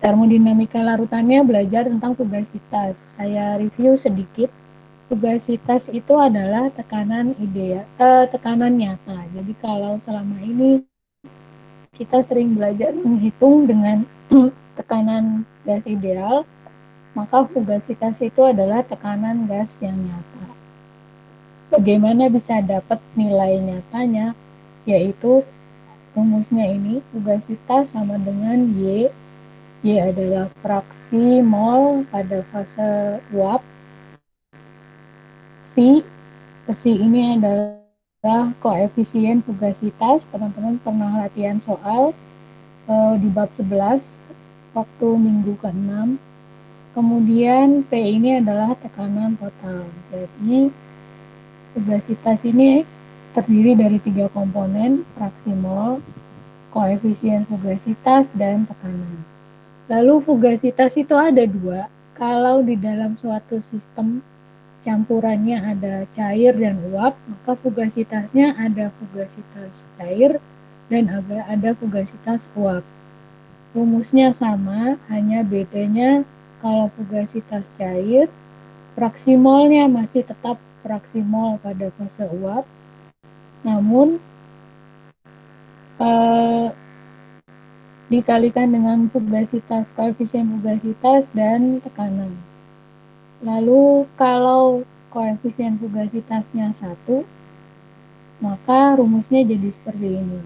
termodinamika larutannya belajar tentang fugasitas. Saya review sedikit. Fugasitas itu adalah tekanan nyata. Jadi kalau selama ini kita sering belajar menghitung dengan tekanan gas ideal, maka fugasitas itu adalah tekanan gas yang nyata. Bagaimana bisa dapat nilai nyatanya? Yaitu rumusnya ini, fugasitas sama dengan Y. Y adalah fraksi mol pada fase uap. Psi ini adalah koefisien fugasitas. Teman-teman pernah latihan soal di bab 11 waktu minggu ke-6. Kemudian P ini adalah tekanan total. Jadi fugasitas ini terdiri dari 3 komponen, fraksi mol, koefisien fugasitas, dan tekanan. Lalu fugasitas itu ada 2. Kalau di dalam suatu sistem campurannya ada cair dan uap, maka fugasitasnya ada fugasitas cair dan ada fugasitas uap. Rumusnya sama, hanya bedanya kalau fugasitas cair, fraksi molnya masih tetap fraksi mol pada fase uap, namun dikalikan dengan fugasitas, koefisien fugasitas dan tekanan. Lalu kalau koefisien fugasitasnya 1, maka rumusnya jadi seperti ini.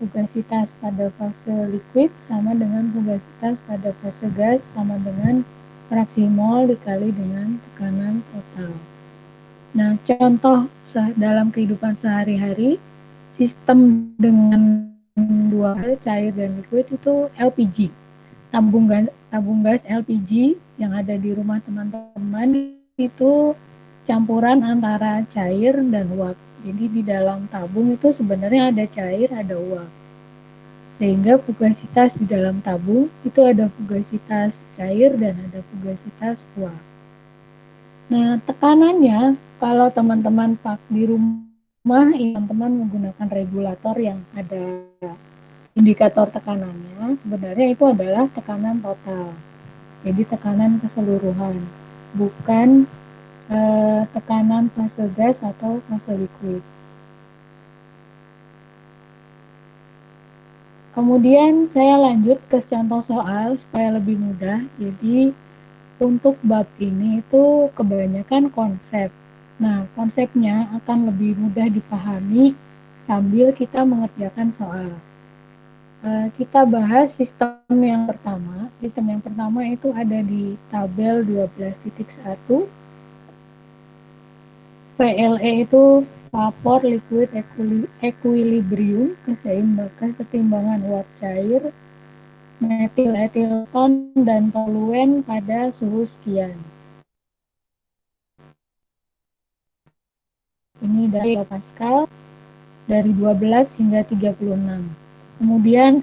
Fugasitas pada fase liquid sama dengan fugasitas pada fase gas sama dengan fraksi mol dikali dengan tekanan total. Nah, contoh dalam kehidupan sehari-hari, sistem dengan 2 hal, cair dan liquid, itu LPG. Tabung gas LPG yang ada di rumah teman-teman itu campuran antara cair dan uap. Jadi di dalam tabung itu sebenarnya ada cair, ada uap. Sehingga fugasitas di dalam tabung itu ada fugasitas cair dan ada fugasitas uap. Nah, tekanannya kalau teman-teman di rumah, teman-teman menggunakan regulator yang ada indikator tekanannya, sebenarnya itu adalah tekanan total. Jadi tekanan keseluruhan, bukan tekanan fase gas atau fase liquid. Kemudian saya lanjut ke contoh soal supaya lebih mudah. Jadi untuk bab ini itu kebanyakan konsep. Nah, konsepnya akan lebih mudah dipahami sambil kita mengerjakan soal. Kita bahas sistem yang pertama. Sistem yang pertama itu ada di tabel 12.1. PLE itu vapor liquid equilibrium, kesetimbangan uap cair, metil etilton dan toluen pada suhu sekian. Ini dari Pascal dari 12 hingga 36. Kemudian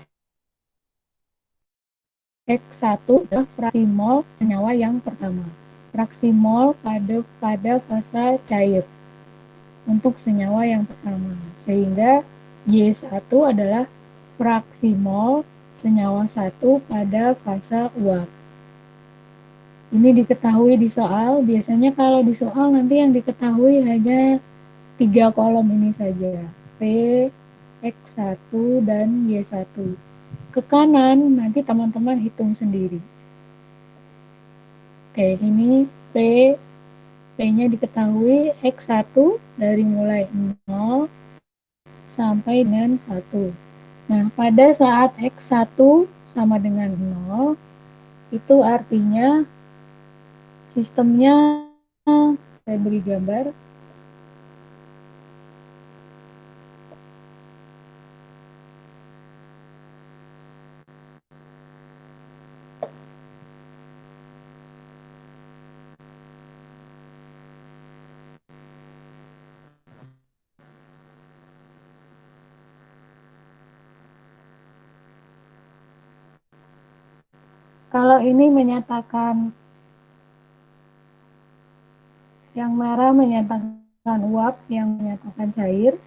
X1 adalah fraksi mol senyawa yang pertama. Fraksi mol pada fase cair untuk senyawa yang pertama. Sehingga Y1 adalah fraksi mol senyawa 1 pada fase uap. Ini diketahui di soal. Biasanya kalau di soal nanti yang diketahui hanya 3 kolom ini saja. P, X1, dan Y1. Ke kanan nanti teman-teman hitung sendiri. Oke, ini P-nya diketahui, X1 dari mulai 0 sampai dengan 1. Nah, pada saat X1 sama dengan 0, itu artinya sistemnya, saya beri gambar. Kalau ini menyatakan, yang merah menyatakan uap, yang menyatakan cair.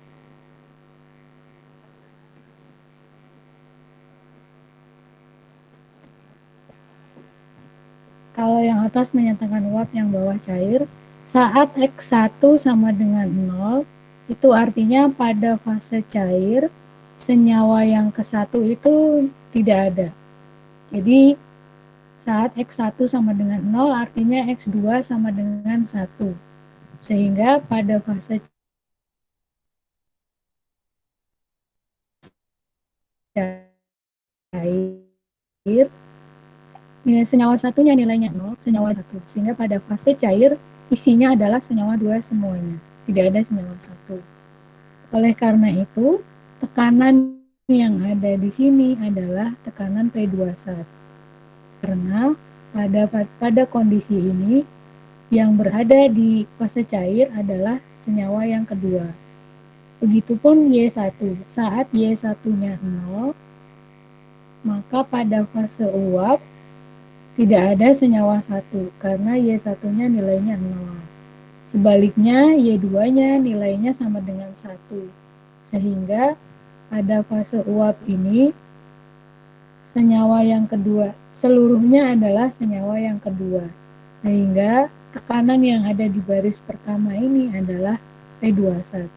yang atas menyatakan uap, yang bawah cair. Saat X1 sama dengan 0, itu artinya pada fase cair, senyawa yang ke-1 itu tidak ada. Jadi, saat X1 sama dengan 0, artinya X2 sama dengan 1. Sehingga pada fase cair, senyawa satunya nilainya 0, senyawa 1. Sehingga pada fase cair, isinya adalah senyawa 2 semuanya. Tidak ada senyawa 1. Oleh karena itu, tekanan yang ada di sini adalah tekanan P21. Karena pada kondisi ini, yang berada di fase cair adalah senyawa yang kedua. Begitupun Y1. Saat Y1-nya 0, maka pada fase uap tidak ada senyawa 1 karena Y1-nya nilainya 0. Sebaliknya, Y2-nya nilainya sama dengan 1. Sehingga pada fase uap ini, senyawa yang kedua, seluruhnya adalah senyawa yang kedua. Sehingga tekanan yang ada di baris pertama ini adalah P21.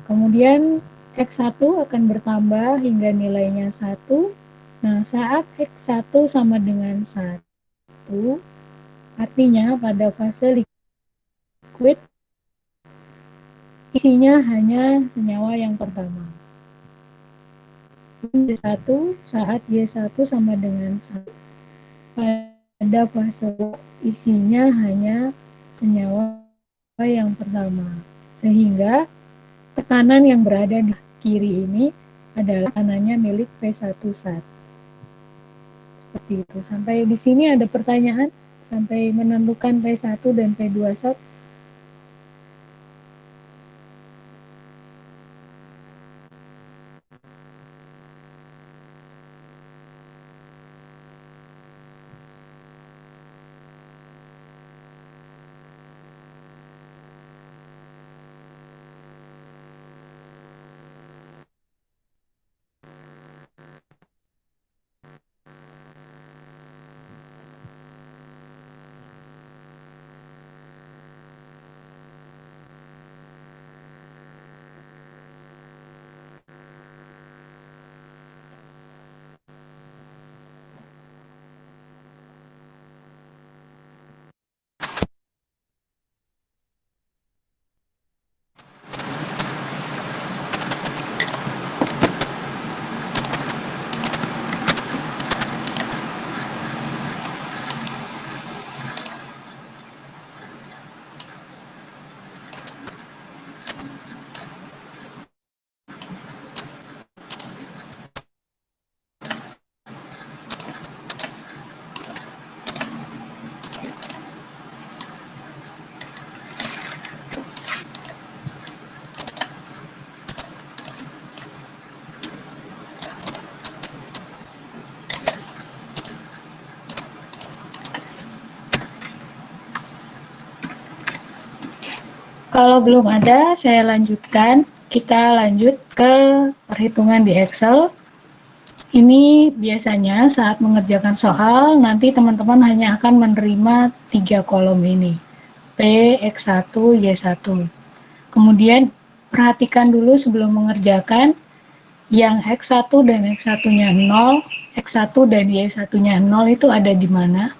Kemudian X1 akan bertambah hingga nilainya 1. Nah, saat X1 sama dengan 1, artinya pada fase liquid isinya hanya senyawa yang pertama. Y1, saat Y1 sama dengan 1, pada fase isinya hanya senyawa yang pertama. Sehingga tekanan yang berada di kiri ini adalah tekanannya milik P1 sat. Seperti itu. Sampai di sini ada pertanyaan? Sampai menentukan P1 dan P2 sat? Kalau belum ada, saya lanjutkan. Kita lanjut ke perhitungan di Excel. Ini biasanya saat mengerjakan soal, nanti teman-teman hanya akan menerima 3 kolom ini. P, X1, Y1. Kemudian perhatikan dulu sebelum mengerjakan, yang X1 dan X1-nya 0, X1 dan Y1-nya 0 itu ada di mana?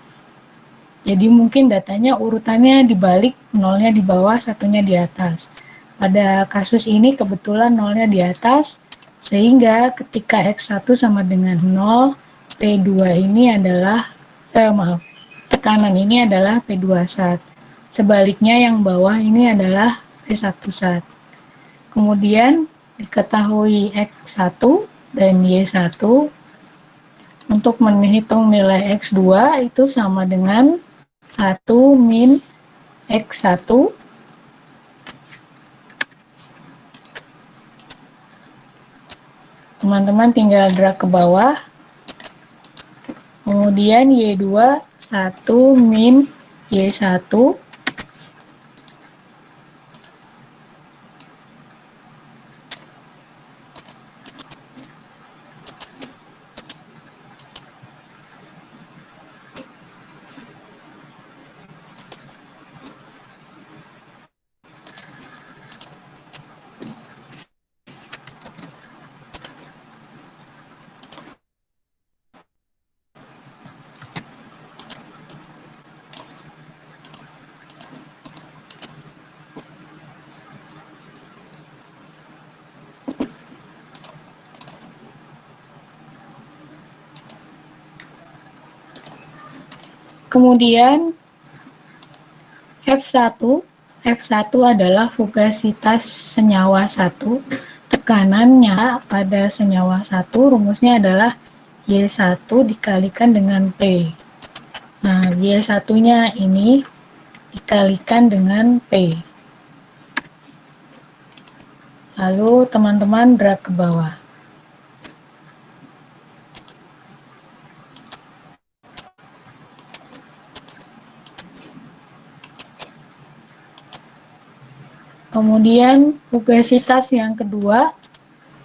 Jadi mungkin datanya urutannya dibalik, 0-nya di bawah, 1-nya di atas. Pada kasus ini kebetulan 0-nya di atas, sehingga ketika X1 sama dengan 0, P2 ini adalah, tekanan ini adalah P2 sat. Sebaliknya yang bawah ini adalah P1 sat. Kemudian diketahui X1 dan Y1, untuk menghitung nilai X2 itu sama dengan 1 min X1 teman-teman tinggal drag ke bawah, kemudian Y2 1 min Y1, Kemudian F1, F1 adalah fugasitas senyawa 1. Tekanannya pada senyawa 1 rumusnya adalah Y1 dikalikan dengan P. Nah, Y1-nya ini dikalikan dengan P. Lalu teman-teman drag ke bawah. Kemudian fugasitas yang kedua,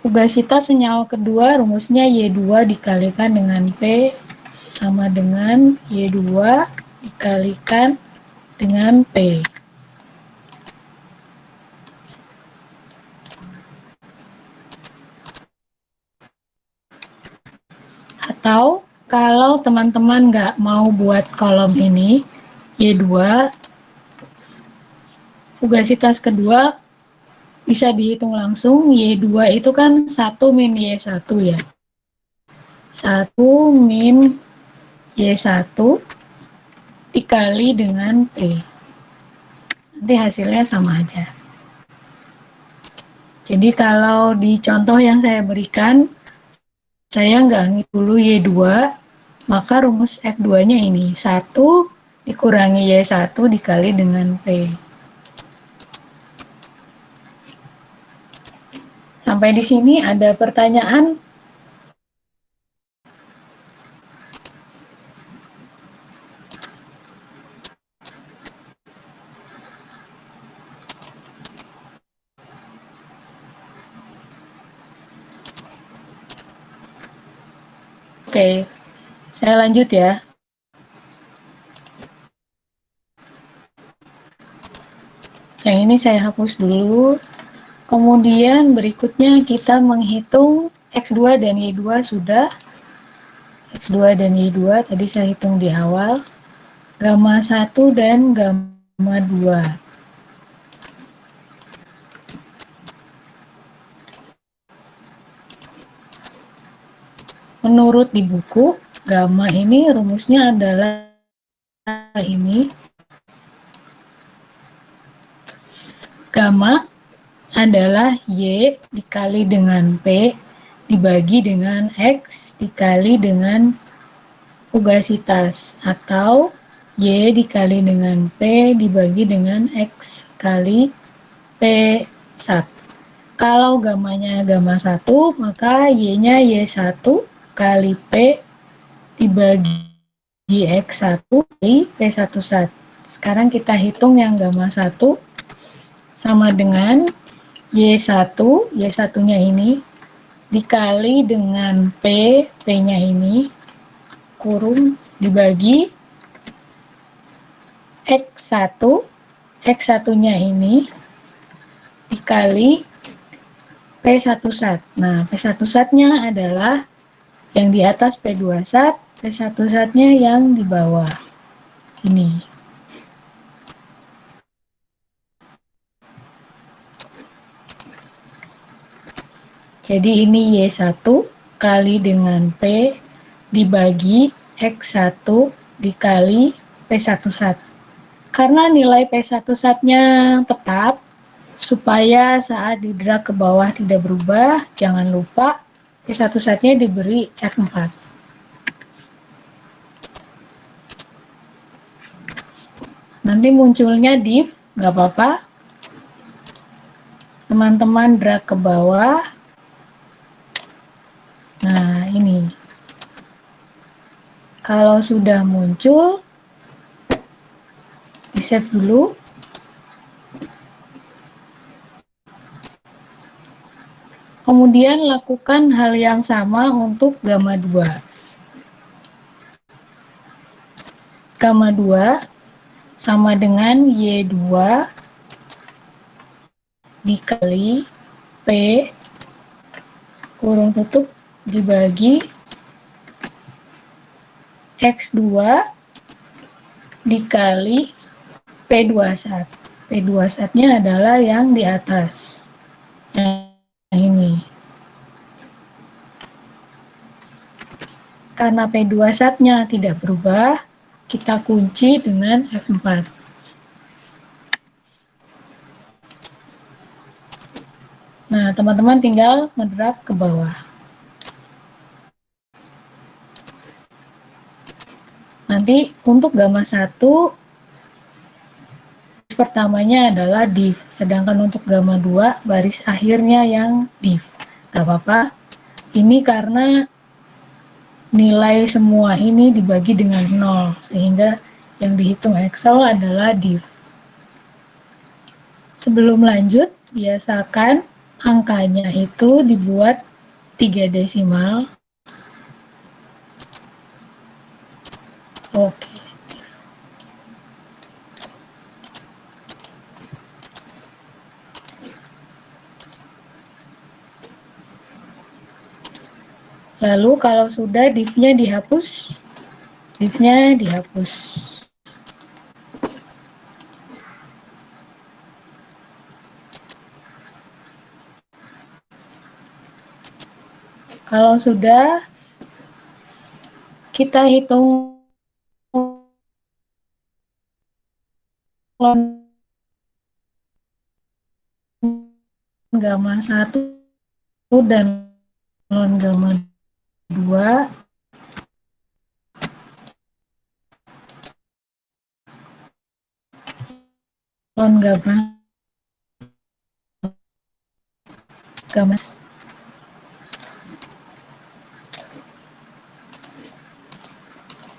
fugasitas senyawa kedua rumusnya Y2 dikalikan dengan P sama dengan Y2 dikalikan dengan P. Atau kalau teman-teman nggak mau buat kolom ini, Y2, fugasitas kedua bisa dihitung langsung. Y2 itu kan 1 min Y1 ya. 1 min Y1 dikali dengan P. Nanti hasilnya sama aja. Jadi kalau di contoh yang saya berikan, saya nggak ngitung dulu Y2, maka rumus F2-nya ini. 1 dikurangi Y1 dikali dengan P. Sampai di sini ada pertanyaan? Oke, saya lanjut ya. Yang ini saya hapus dulu. Kemudian berikutnya kita menghitung X2 dan Y2 sudah. X2 dan Y2 tadi saya hitung di awal. Gamma 1 dan gamma 2. Menurut di buku, gamma ini rumusnya adalah ini. Gamma adalah Y dikali dengan P dibagi dengan X dikali dengan fugasitas, atau Y dikali dengan P dibagi dengan X kali P1. Kalau gamanya gamma 1, maka Y-nya Y1 kali P dibagi X1 kali P11. Sekarang kita hitung yang gamma 1 sama dengan Y1, Y1-nya ini dikali dengan P, P-nya ini kurung dibagi X1, X1-nya ini dikali P1 sat. Nah, P1 satnya adalah yang di atas P2 sat, P1 satnya yang di bawah. Ini. Jadi ini Y1 kali dengan P dibagi X1 dikali P1 sat. Karena nilai P1 satnya tetap, supaya saat di drag ke bawah tidak berubah, jangan lupa P1 satnya diberi F4. Nanti munculnya div, nggak apa-apa. Teman-teman drag ke bawah. Nah, ini. Kalau sudah muncul, di-save dulu. Kemudian lakukan hal yang sama untuk gamma 2. Gamma 2 sama dengan Y2 dikali P kurung tutup dibagi X2 dikali P2 sat. P2 satnya adalah yang di atas. Yang ini. Karena P2 satnya tidak berubah, kita kunci dengan F4. Nah, teman-teman tinggal ngedrag ke bawah. Nanti untuk gamma 1 pertamanya adalah div, sedangkan untuk gamma 2 baris akhirnya yang div. Gak apa-apa, ini karena nilai semua ini dibagi dengan 0, sehingga yang dihitung Excel adalah div. Sebelum lanjut, biasakan angkanya itu dibuat 3 desimal. Oke. Lalu kalau sudah div-nya dihapus, div-nya dihapus. Kalau sudah, kita hitung lon gamma 1 dan lon gamma 2. Lon gamma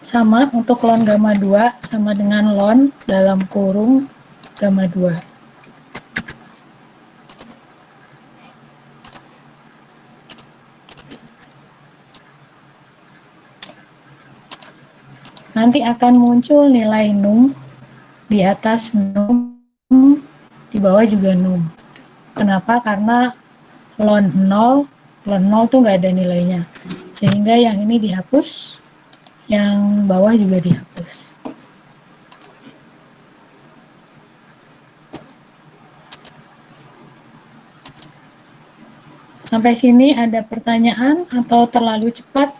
sama untuk lon gamma 2 sama dengan lon dalam kurung gamma 2. Nanti akan muncul nilai num di atas num, di bawah juga num. Kenapa? Karena lon 0 tuh nggak ada nilainya. Sehingga yang ini dihapus, yang bawah juga dihapus. Sampai sini ada pertanyaan atau terlalu cepat?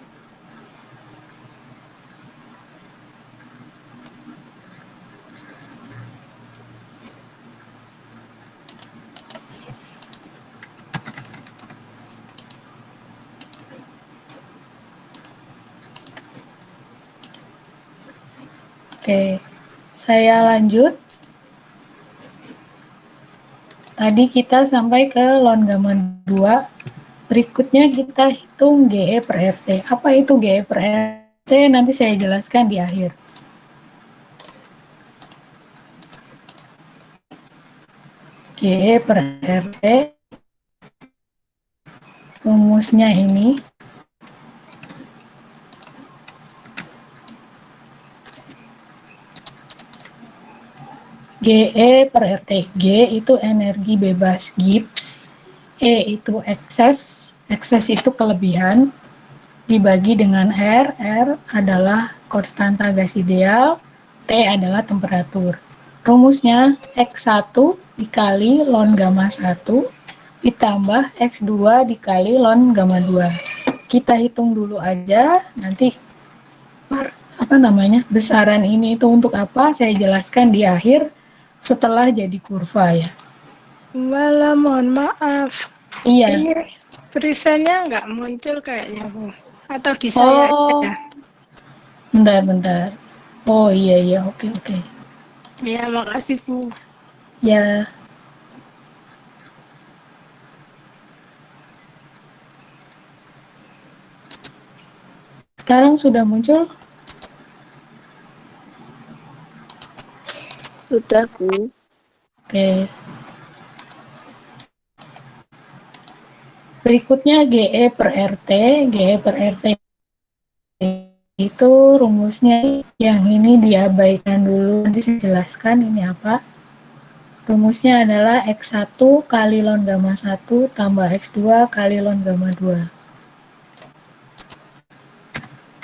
Oke, saya lanjut. Tadi kita sampai ke lon gamma 2. Berikutnya kita hitung GE per RT. Apa itu GE per RT? Nanti saya jelaskan di akhir. GE per RT, rumusnya ini. GE per RT. G itu energi bebas Gibbs, E itu ekses itu kelebihan, dibagi dengan R adalah konstanta gas ideal, T adalah temperatur. Rumusnya X1 dikali ln gamma 1 ditambah X2 dikali ln gamma 2. Kita hitung dulu aja, nanti besaran ini itu untuk apa, saya jelaskan di akhir setelah jadi kurva ya. Malah mohon maaf. Iya. Ini tulisannya nggak muncul kayaknya, Bu. Atau di saya aja ya? Bentar. Oh iya, oke. Ya, makasih, Bu. Ya. Sekarang sudah muncul? Sudah, Bu. Oke. Berikutnya GE per RT. GE per RT itu rumusnya yang ini diabaikan dulu. Nanti saya jelaskan ini apa. Rumusnya adalah X1 kali ln gamma 1 tambah X2 kali ln gamma 2.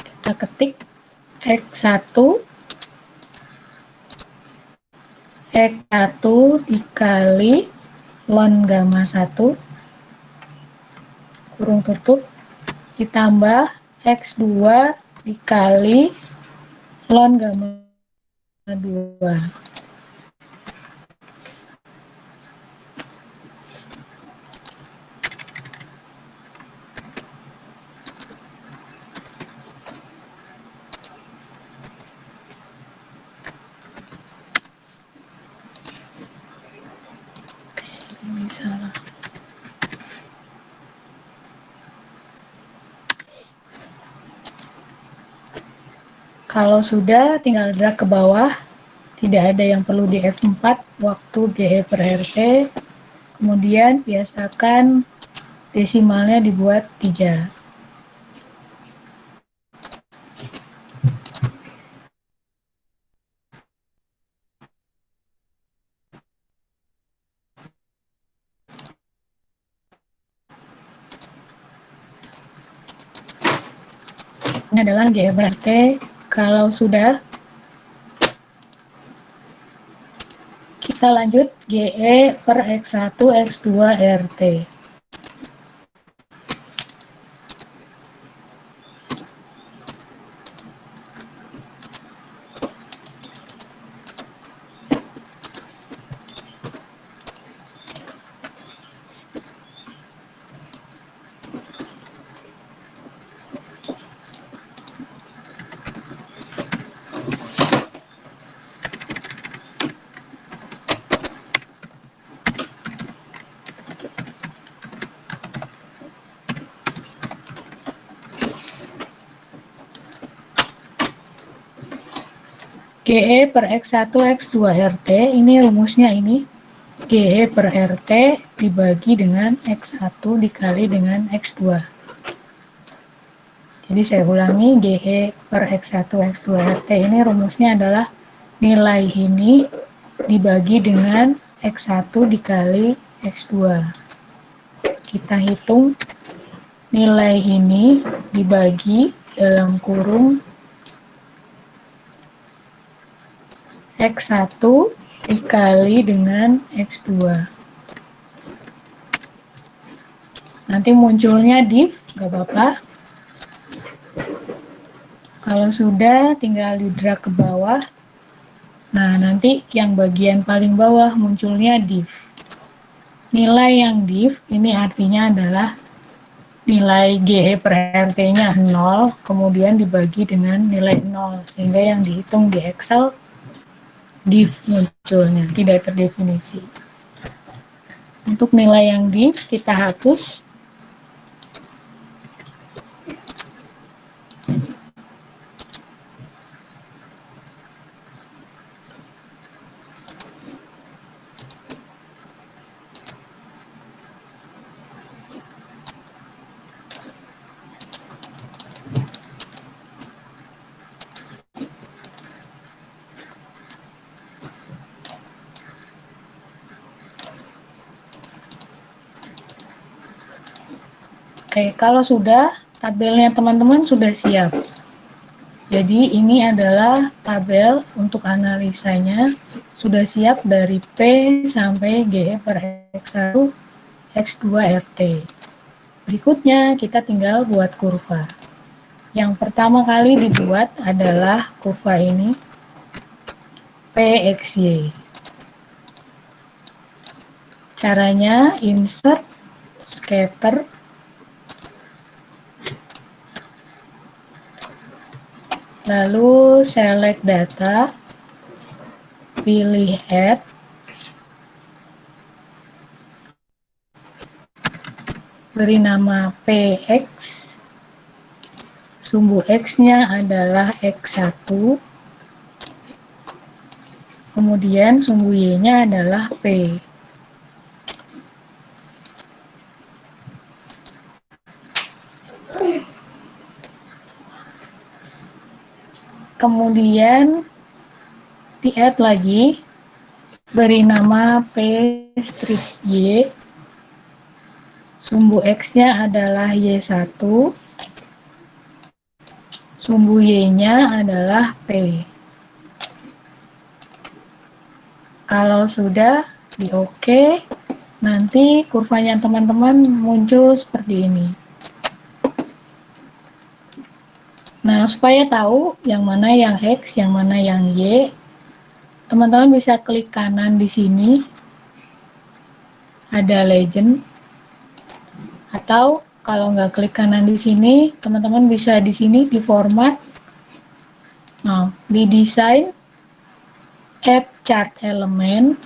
Kita ketik X1 dikali ln gamma 1 kurung tutup ditambah X2 dikali lon gamma 2. Ini salah. Kalau sudah, tinggal drag ke bawah. Tidak ada yang perlu di F4 waktu GE per RT. Kemudian biasakan desimalnya dibuat 3. Ini adalah GE per RT. Kalau sudah, kita lanjut GE per X1, X2, RT. GE per X1, X2, RT, ini rumusnya ini. GE per RT dibagi dengan X1 dikali dengan X2. Jadi saya ulangi, GE per X1, X2, RT ini rumusnya adalah nilai ini dibagi dengan X1 dikali X2. Kita hitung nilai ini dibagi dalam kurung X1 dikali dengan X2. Nanti munculnya div, gak apa-apa. Kalau sudah, tinggal di drag ke bawah. Nah, nanti yang bagian paling bawah munculnya div. Nilai yang div ini artinya adalah nilai GE per RT-nya 0, kemudian dibagi dengan nilai 0, sehingga yang dihitung di Excel div munculnya, tidak terdefinisi. Untuk nilai yang div kita hapus. Oke, kalau sudah, tabelnya teman-teman sudah siap. Jadi ini adalah tabel untuk analisanya, sudah siap dari P sampai GE per X1, X2, RT. Berikutnya kita tinggal buat kurva. Yang pertama kali dibuat adalah kurva ini, PXY. Caranya insert, scatter, lalu select data, pilih add, beri nama PX, sumbu X-nya adalah X1, kemudian sumbu Y-nya adalah P. Kemudian di-add lagi, beri nama P strip Y, sumbu X-nya adalah Y1, sumbu Y-nya adalah P. Kalau sudah di OK, nanti kurvanya teman-teman muncul seperti ini. Nah, supaya tahu yang mana yang X, yang mana yang Y, teman-teman bisa klik kanan di sini, ada legend, atau kalau nggak klik kanan di sini, teman-teman bisa di sini di format, nah, di desain, add chart element,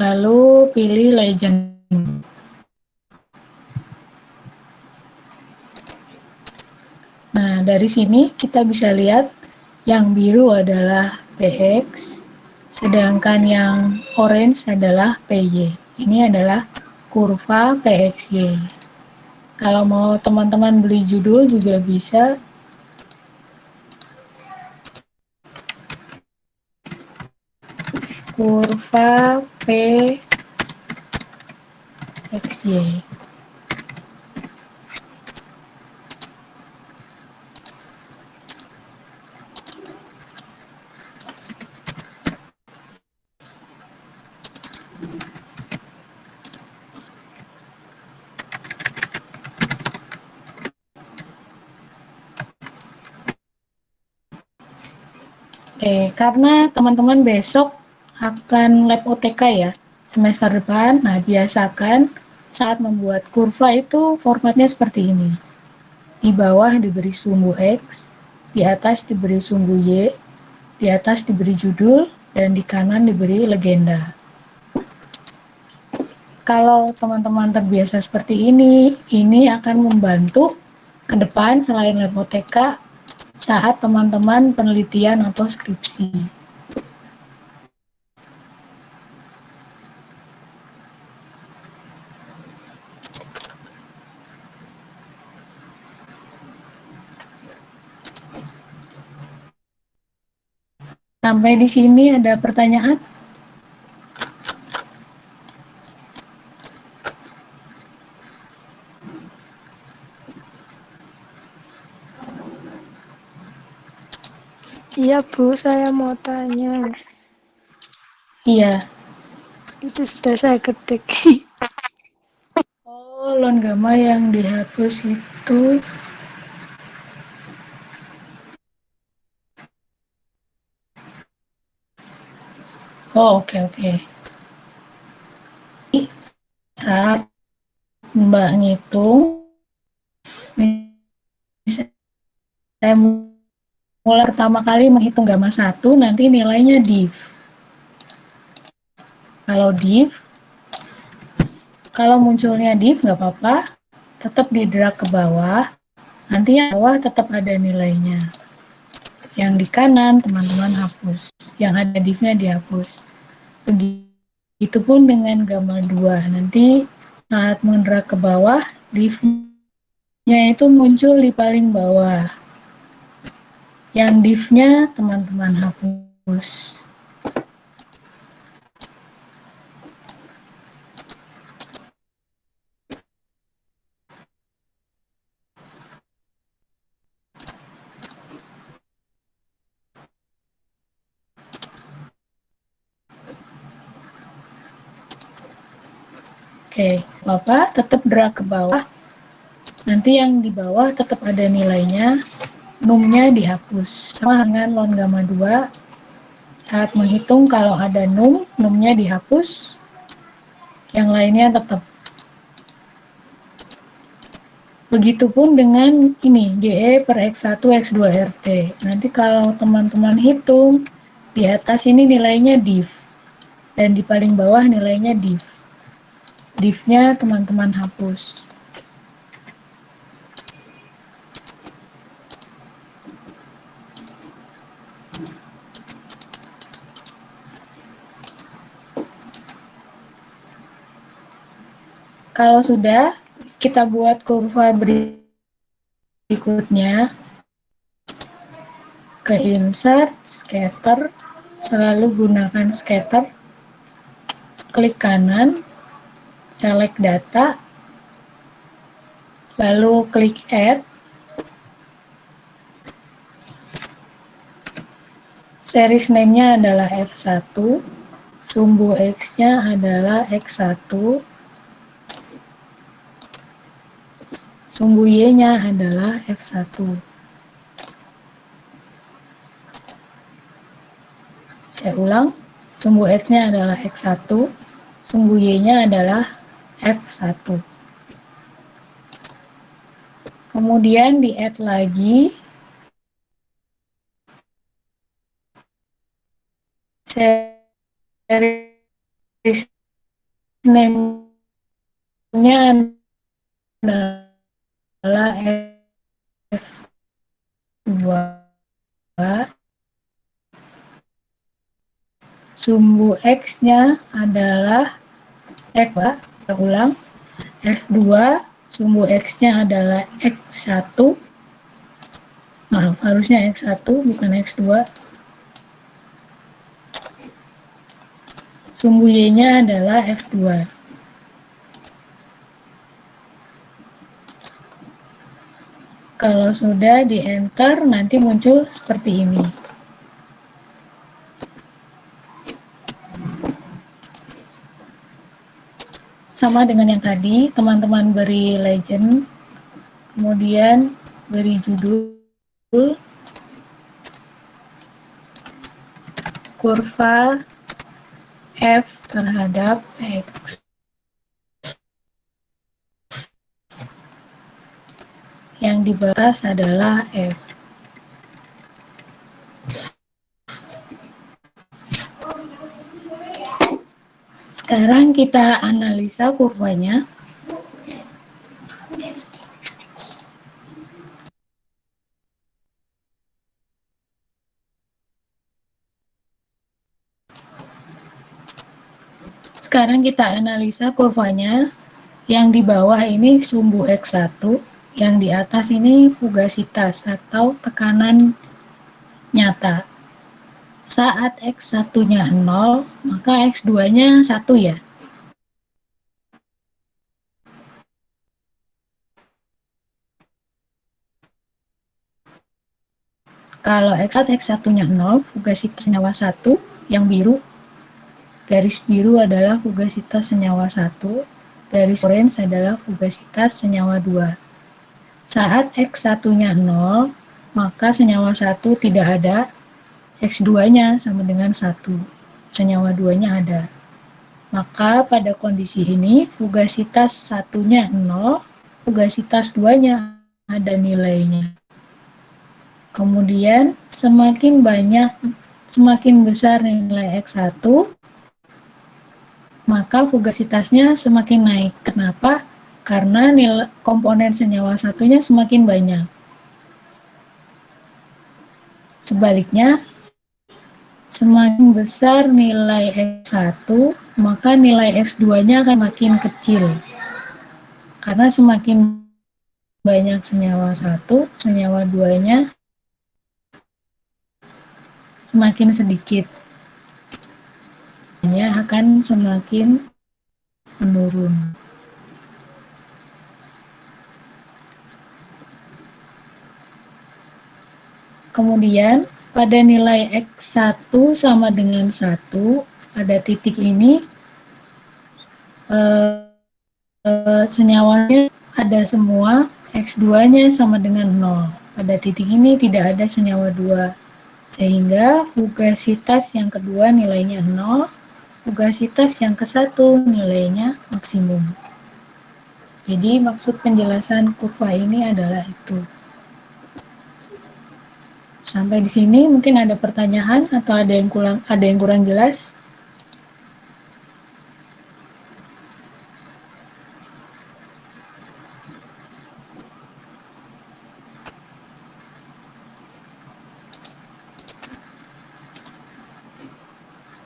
lalu pilih legend. Nah, dari sini kita bisa lihat yang biru adalah PX, sedangkan yang orange adalah PY. Ini adalah kurva PXY. Kalau mau teman-teman beli judul juga bisa. Kurva PXY. Karena teman-teman besok akan lab OTK ya, semester depan. Nah, biasakan saat membuat kurva itu formatnya seperti ini. Di bawah diberi sumbu X, di atas diberi sumbu Y, di atas diberi judul, dan di kanan diberi legenda. Kalau teman-teman terbiasa seperti ini akan membantu ke depan selain lab OTK saat teman-teman penelitian atau skripsi. Sampai di sini ada pertanyaan? Iya Bu, saya mau tanya. Iya. Itu sudah saya ketik. Oh, longgama yang dihapus itu. Oh, oke, oke. Saat Mbak ngitung, saya mulai pertama kali menghitung gamma 1, nanti nilainya div. Kalau div, kalau munculnya div nggak apa-apa, tetap di drag ke bawah, nanti yang bawah tetap ada nilainya. Yang di kanan teman-teman hapus, yang ada divnya dihapus. Begitupun dengan gamma 2, nanti saat mendrag ke bawah, divnya itu muncul di paling bawah. Yang divnya teman-teman hapus. Oke, Bapak tetap drag ke bawah. Nanti yang di bawah tetap ada nilainya, numnya dihapus. Sama dengan lon gamma 2, saat menghitung kalau ada numnya dihapus, yang lainnya tetap. Begitupun dengan ini, GE per X1, X2, RT. Nanti kalau teman-teman hitung, di atas ini nilainya div, dan di paling bawah nilainya div. Divnya teman-teman hapus. Kalau sudah, kita buat kurva berikutnya. Ke insert, scatter, selalu gunakan scatter. Klik kanan, select data, lalu klik add. Series name-nya adalah F1, sumbu X-nya adalah X1, sumbu Y-nya adalah F1. Saya ulang, sumbu X-nya adalah X1, sumbu Y-nya adalah F1. Kemudian di-add lagi, series name-nya adalah F2, sumbu X-nya adalah F2, kita ulang, F2, sumbu X-nya adalah X1, maaf, harusnya X1 bukan X2, sumbu Y-nya adalah F2. Kalau sudah di enter, nanti muncul seperti ini. Sama dengan yang tadi, teman-teman beri legend, kemudian beri judul, kurva F terhadap X. Yang dibahas adalah F. Sekarang kita analisa kurvanya. Sekarang kita analisa kurvanya. Yang di bawah ini sumbu X1, yang di atas ini fugasitas atau tekanan nyata. Saat X1-nya 0, maka X2-nya 1 ya. Kalau X1-nya 0, fugasitas senyawa 1, yang biru, garis biru adalah fugasitas senyawa 1, garis orange adalah fugasitas senyawa 2. Saat X1-nya 0, maka senyawa 1 tidak ada, X2-nya sama dengan 1, senyawa 2-nya ada. Maka pada kondisi ini, fugasitas 1-nya 0, fugasitas 2-nya ada nilainya. Kemudian semakin besar nilai X1, maka fugasitasnya semakin naik. Kenapa? Karena nilai komponen senyawa satunya semakin banyak. Sebaliknya, semakin besar nilai X1, maka nilai X2-nya akan makin kecil. Karena semakin banyak senyawa 1, senyawa 2-nya semakin sedikit. Akan semakin menurun. Kemudian, pada nilai X1 sama dengan 1, pada titik ini, senyawanya ada semua, X2-nya sama dengan 0. Pada titik ini tidak ada senyawa 2. Sehingga fugasitas yang kedua nilainya 0, fugasitas yang ke-1 nilainya maksimum. Jadi maksud penjelasan kurva ini adalah itu. Sampai di sini mungkin ada pertanyaan atau ada yang kurang jelas?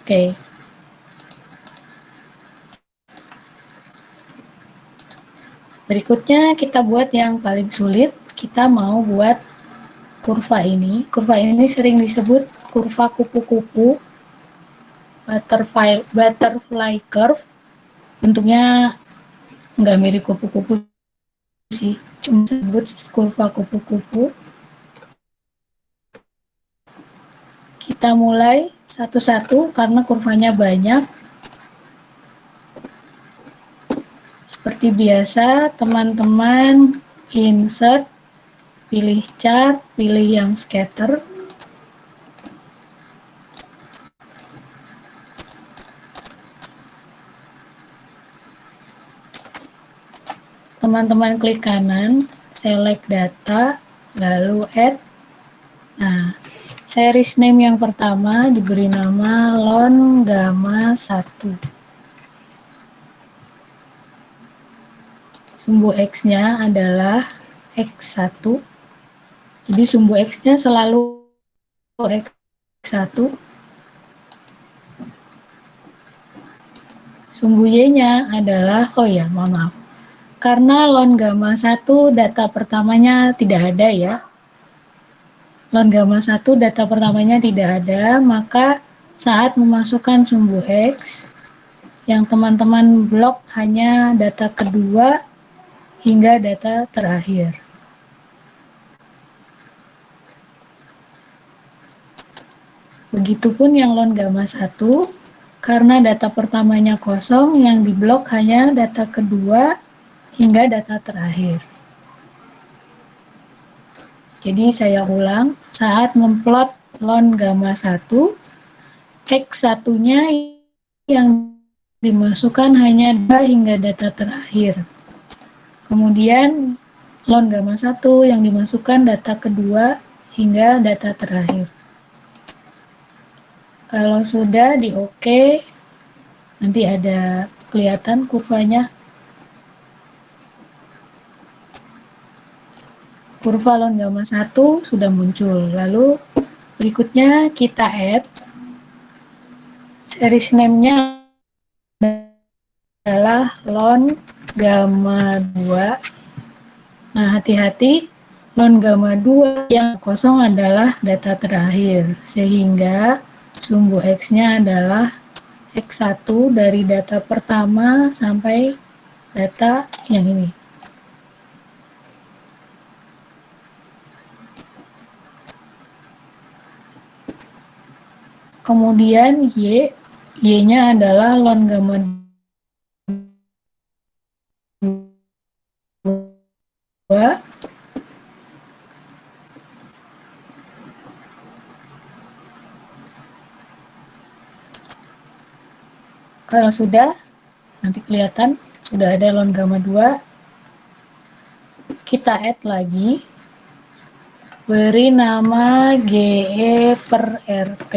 Oke. Berikutnya kita buat yang paling sulit. Kita mau buat kurva ini. Kurva ini sering disebut kurva kupu-kupu, butterfly curve. Bentuknya nggak mirip kupu-kupu sih, cuma disebut kurva kupu-kupu. Kita mulai satu-satu karena kurvanya banyak. Seperti biasa, teman-teman insert, pilih chart, pilih yang scatter. teman-teman klik kanan, select data, lalu add. Nah, series name yang pertama diberi nama lon gamma 1. Sumbu X-nya adalah X1. Jadi sumbu X-nya selalu X1. Sumbu Y-nya adalah, mohon maaf. Karena lon gamma 1 data pertamanya tidak ada ya. Lon gamma 1 data pertamanya tidak ada, maka saat memasukkan sumbu X, yang teman-teman blok hanya data kedua hingga data terakhir. Begitupun yang lon gamma 1, karena data pertamanya kosong, yang diblok hanya data kedua hingga data terakhir. Jadi saya ulang, saat memplot lon gamma 1, X1-nya yang dimasukkan hanya data hingga data terakhir. Kemudian lon gamma 1 yang dimasukkan data kedua hingga data terakhir. Kalau sudah di OK, nanti ada kelihatan kurvanya. Kurva lon gamma 1 sudah muncul. Lalu berikutnya kita add. Series name-nya adalah lon gamma 2. Nah, hati-hati, lon gamma 2 yang kosong adalah data terakhir, sehingga sumbu X-nya adalah X1 dari data pertama sampai data yang ini. Kemudian Y-nya adalah lon gamma 2. Kalau sudah, nanti kelihatan sudah ada lon gamma 2. Kita add lagi. Beri nama GE per RT.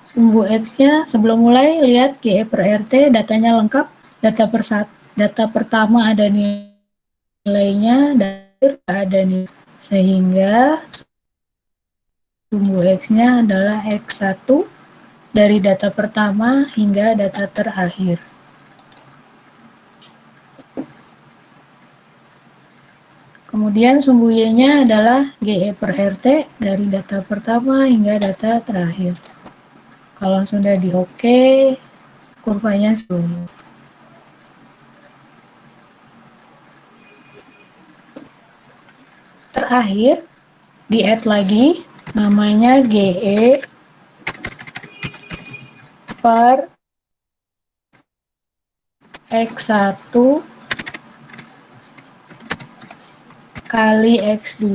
Sumbu X-nya sebelum mulai lihat GE per RT, datanya lengkap. Data pertama ada nilainya, dan ada nilai. Sehingga sumbu X-nya adalah X1 dari data pertama hingga data terakhir. Kemudian sumbu Y-nya adalah GE per RT dari data pertama hingga data terakhir. Kalau sudah di OK, kurvanya sudah. Terakhir, di add lagi, namanya GE per X1 kali X2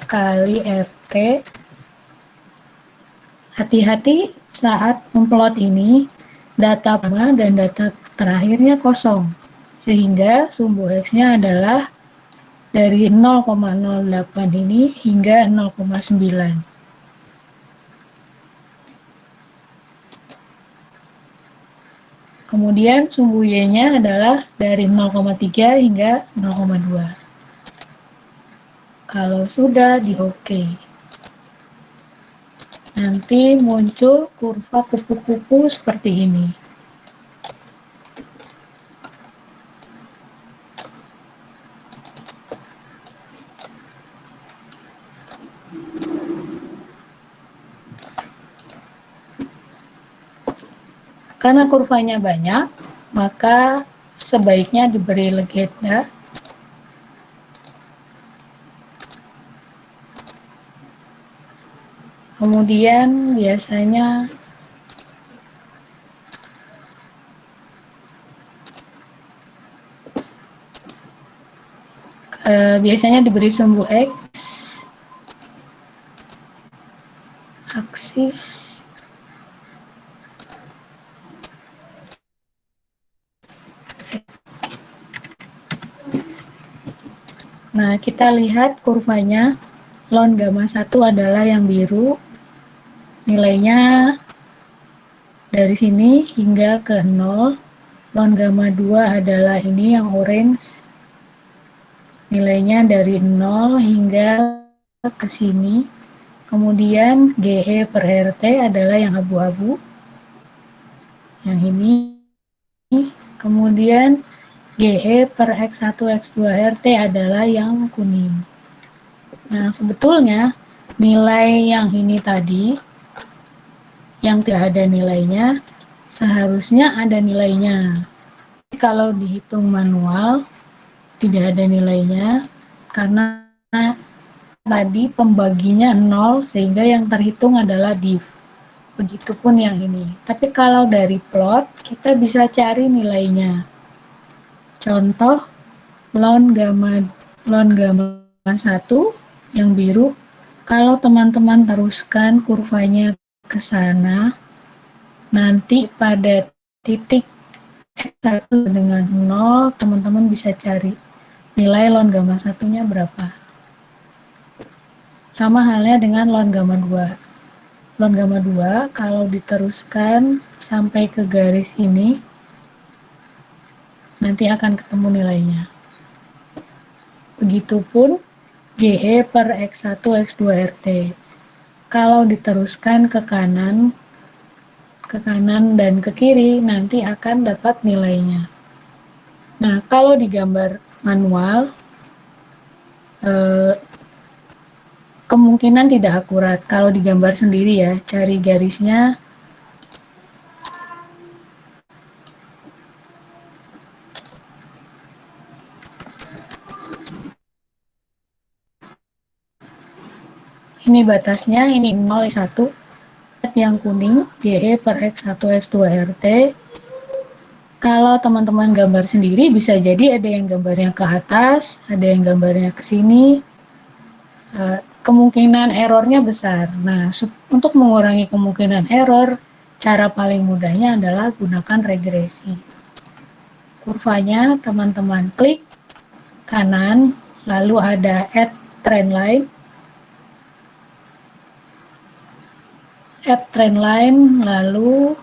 kali RT. Hati-hati saat memplot ini, data pertama dan data terakhirnya kosong, sehingga sumbu X-nya adalah dari 0,08 ini hingga 0,9. Kemudian sumbu Y-nya adalah dari 0,3 hingga 0,2. Kalau sudah di OK, nanti muncul kurva kupu-kupu seperti ini. Karena kurvanya banyak, maka sebaiknya diberi legenda. Kemudian biasanya diberi sumbu X, aksis, Nah, kita lihat kurvanya. Ln gamma 1 adalah yang biru. Nilainya dari sini hingga ke 0. Ln gamma 2 adalah ini yang orange. Nilainya dari 0 hingga ke sini. Kemudian GE per RT adalah yang abu-abu. Yang ini. Kemudian GE per X1, X2 RT adalah yang kuning. Nah, sebetulnya nilai yang ini tadi, yang tidak ada nilainya, seharusnya ada nilainya. Kalau dihitung manual, tidak ada nilainya, karena tadi pembaginya 0, sehingga yang terhitung adalah div. Begitupun yang ini. Tapi kalau dari plot, kita bisa cari nilainya. Contoh, ln gamma 1 yang biru, kalau teman-teman teruskan kurvanya ke sana, nanti pada titik X1 dengan 0, teman-teman bisa cari nilai ln gamma 1-nya berapa. Sama halnya dengan ln gamma 2. Ln gamma 2 kalau diteruskan sampai ke garis ini, nanti akan ketemu nilainya. Begitupun GE per X1, X2 RT. Kalau diteruskan ke kanan dan ke kiri, nanti akan dapat nilainya. Nah, kalau digambar manual, kemungkinan tidak akurat. Kalau digambar sendiri ya, cari garisnya. Ini batasnya, ini 0, 1. Yang kuning, GE per X1, X2 RT. Kalau teman-teman gambar sendiri, bisa jadi ada yang gambarnya ke atas, ada yang gambarnya ke sini. Kemungkinan errornya besar. Nah, untuk mengurangi kemungkinan error, cara paling mudahnya adalah gunakan regresi. Kurvanya teman-teman klik kanan, lalu ada add trend line. Add trend line, lalu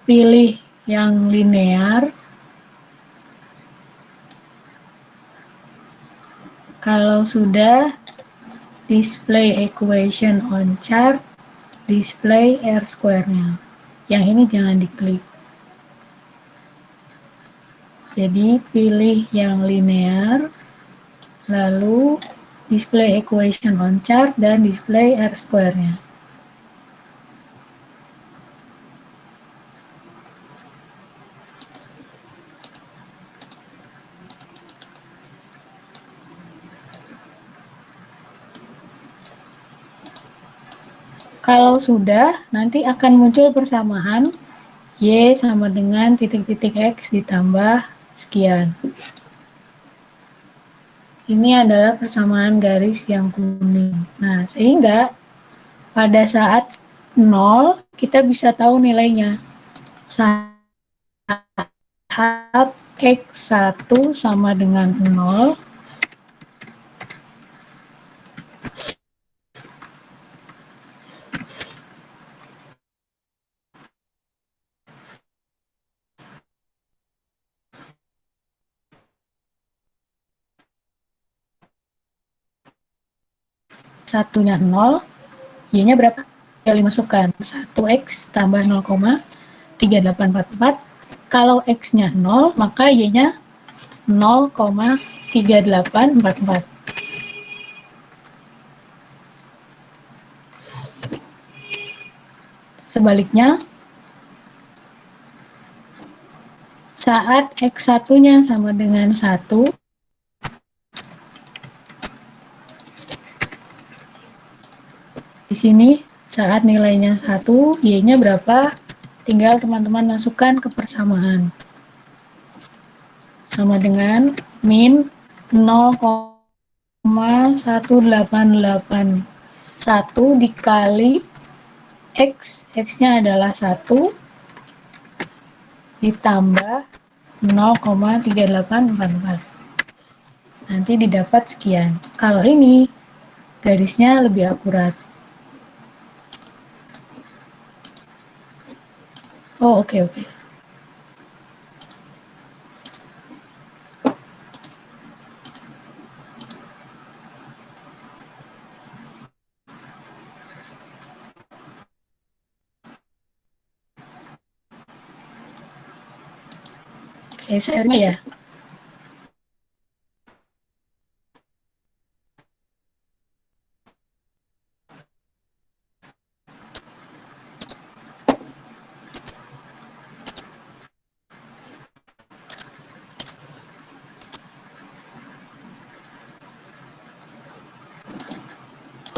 pilih yang linear. Kalau sudah, display equation on chart, display R square-nya. Yang ini jangan diklik. Jadi pilih yang linear, lalu display equation on chart dan display R square-nya. Kalau sudah, nanti akan muncul persamaan Y sama dengan titik-titik X ditambah sekian. Ini adalah persamaan garis yang kuning. Nah, sehingga pada saat 0, kita bisa tahu nilainya. Saat X1 sama dengan 0, satunya 0, Y-nya berapa? Kali masukkan 1X tambah 0,3844. Kalau X-nya 0, maka Y-nya 0,3844. Sebaliknya, saat X1-nya sama dengan 1, di sini saat nilainya 1, Y-nya berapa? Tinggal teman-teman masukkan ke persamaan. Sama dengan min 0,1881 dikali X, X-nya adalah 1, ditambah 0,3844. nanti didapat sekian. Kalau ini garisnya lebih akurat. Oh, oke, oke. Oke, saya ya.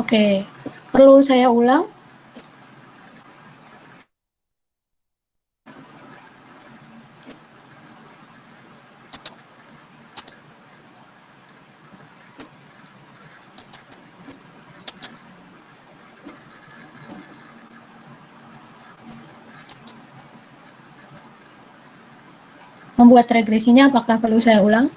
Oke, perlu saya ulang? Membuat regresinya apakah perlu saya ulang?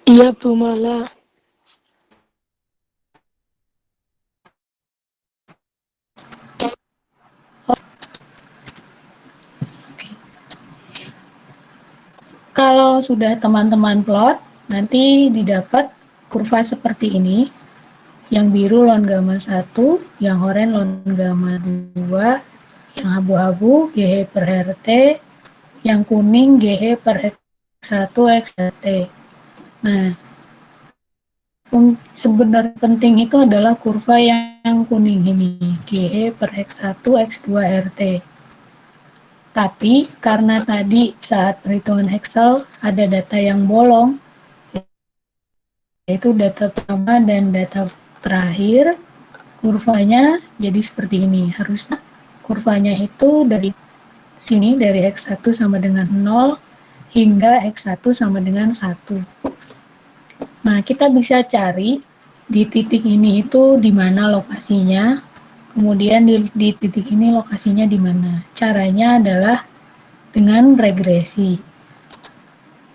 Iya, Bu Mala. Kalau sudah teman-teman plot, nanti didapat kurva seperti ini. Yang biru lon gamma 1, yang oranye lon gamma 2, yang abu-abu GH per RT, yang kuning GH per X1 XRT. Nah, sebenarnya penting itu adalah kurva yang kuning ini, GH per X1 X2 RT. Tapi karena tadi saat perhitungan Excel ada data yang bolong, yaitu data pertama dan data terakhir, kurvanya jadi seperti ini. Harusnya kurvanya itu dari sini, dari X1 sama dengan 0 hingga X1 sama dengan 1. Nah, kita bisa cari di titik ini itu di mana lokasinya, kemudian di titik ini lokasinya di mana. Caranya adalah dengan regresi.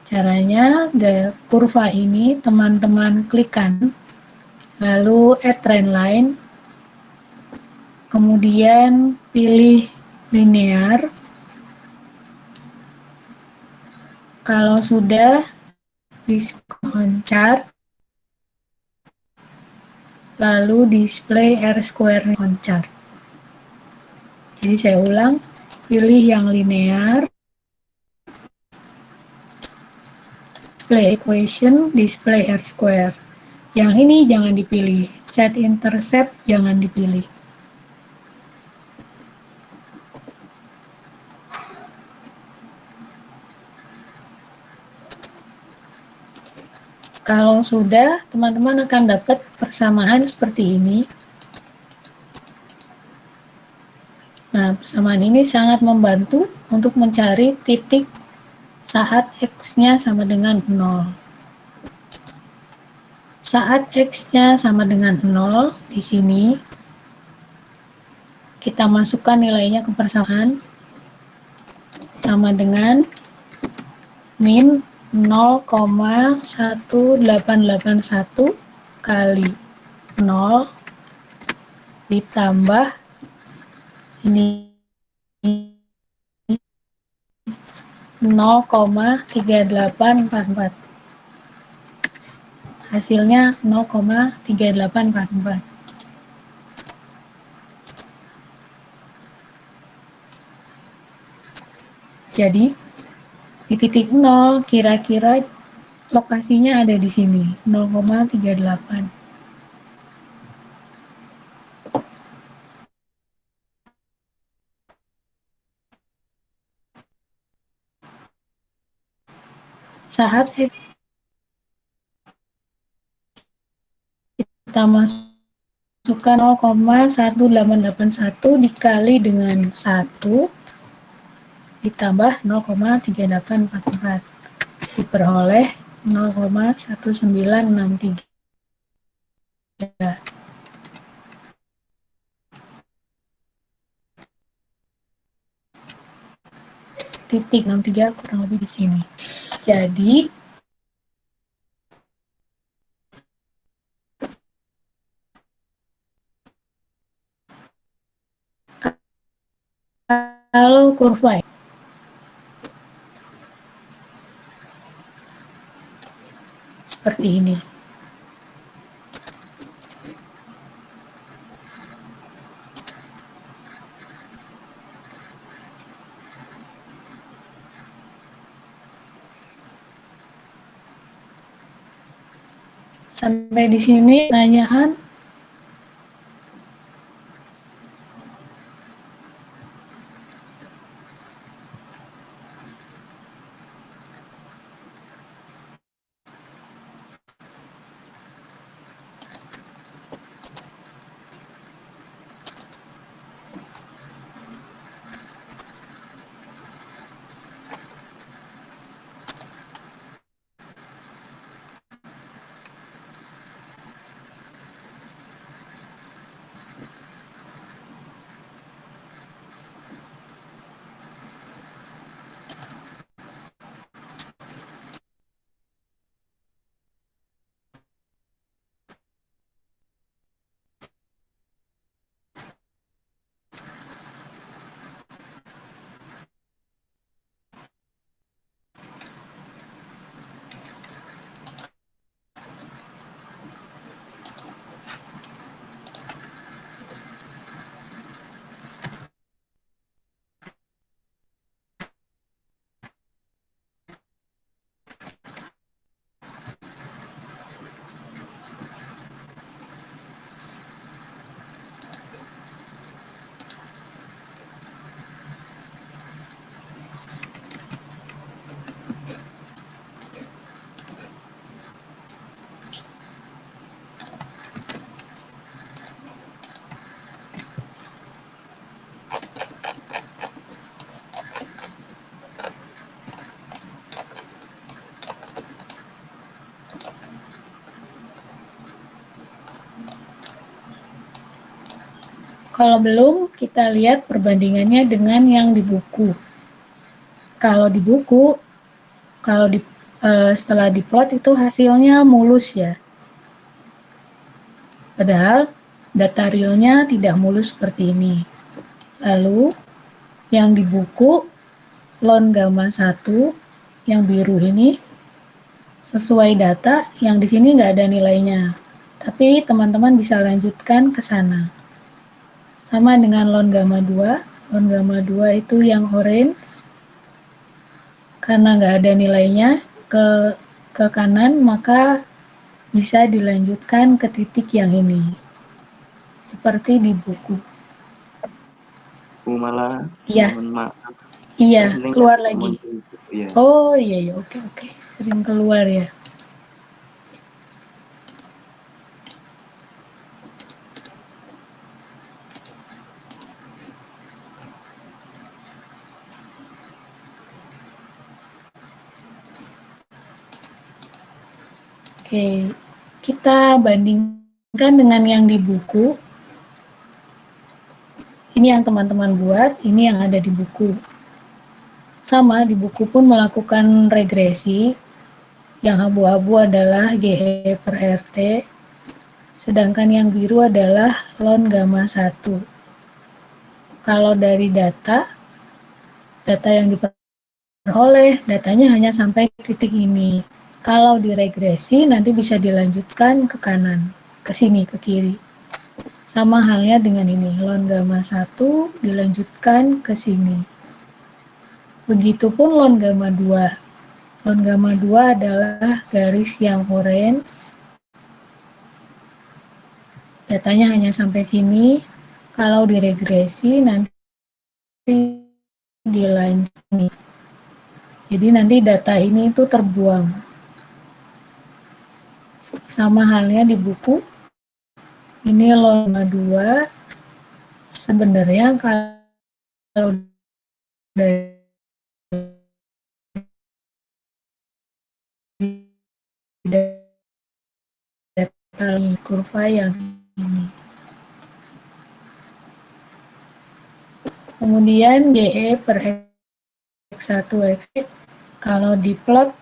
Caranya, kurva ini teman-teman klik kanan, lalu add trend line, kemudian pilih linear. Kalau sudah, display on chart, lalu display R-square on chart. Jadi saya ulang, pilih yang linear, display equation, display R-square. Yang ini jangan dipilih, set intercept jangan dipilih. Kalau sudah, teman-teman akan dapat persamaan seperti ini. Nah, persamaan ini sangat membantu untuk mencari titik saat X-nya sama dengan 0. Saat X-nya sama dengan 0, di sini kita masukkan nilainya ke persamaan sama dengan min 0,1881 kali 0 ditambah ini 0,3844. Hasilnya 0,3844. Jadi di titik 0 kira-kira lokasinya ada di sini, 0,38. Saat kita masukkan 0,1881 dikali dengan 1 ditambah 0,3844 diperoleh 0,1963. titik 63 kurang lebih di sini. Jadi kalau kurva seperti ini. Sampai di sini pertanyaan. Kalau belum, kita lihat perbandingannya dengan yang di buku. Kalau di buku, kalau setelah diplot itu hasilnya mulus ya. Padahal data realnya tidak mulus seperti ini. Lalu yang di buku ln gamma 1 yang biru ini sesuai data, yang di sini nggak ada nilainya. Tapi teman-teman bisa lanjutkan ke sana. Sama dengan ln gamma 2, ln gamma 2 itu yang orange, karena nggak ada nilainya ke kanan, maka bisa dilanjutkan ke titik yang ini. Seperti di buku. Malah, Iya. mohon maaf. Iya, keluar lagi. Muncul, ya. Oh iya, oke. Sering keluar ya. Oke, kita bandingkan dengan yang di buku. Ini yang teman-teman buat, ini yang ada di buku. Sama, di buku pun melakukan regresi. Yang abu-abu adalah GE per RT, sedangkan yang biru adalah ln gamma 1. Kalau dari data yang diperoleh, datanya hanya sampai titik ini. Kalau diregresi, nanti bisa dilanjutkan ke kanan, ke sini, ke kiri. Sama halnya dengan ini, ln gamma 1 dilanjutkan ke sini. Begitupun ln gamma 2. Ln gamma 2 adalah garis yang orange. Datanya hanya sampai sini. Kalau diregresi, nanti dilanjut. Jadi nanti data ini itu terbuang. Sama halnya di buku. Ini ln 2. Sebenarnya kalau dari data kurva yang ini. Kemudian GE per X1 X2. Kalau diplot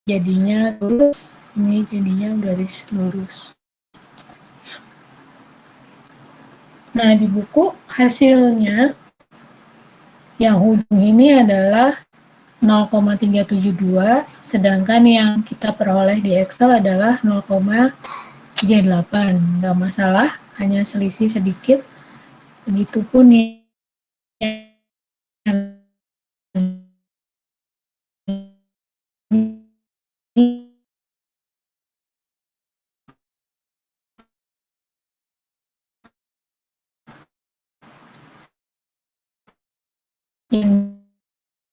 jadinya lurus, ini jadinya garis lurus. Nah, di buku hasilnya yang ujung ini adalah 0,372, sedangkan yang kita peroleh di Excel adalah 0,38. Nggak masalah, hanya selisih sedikit. Begitupun yang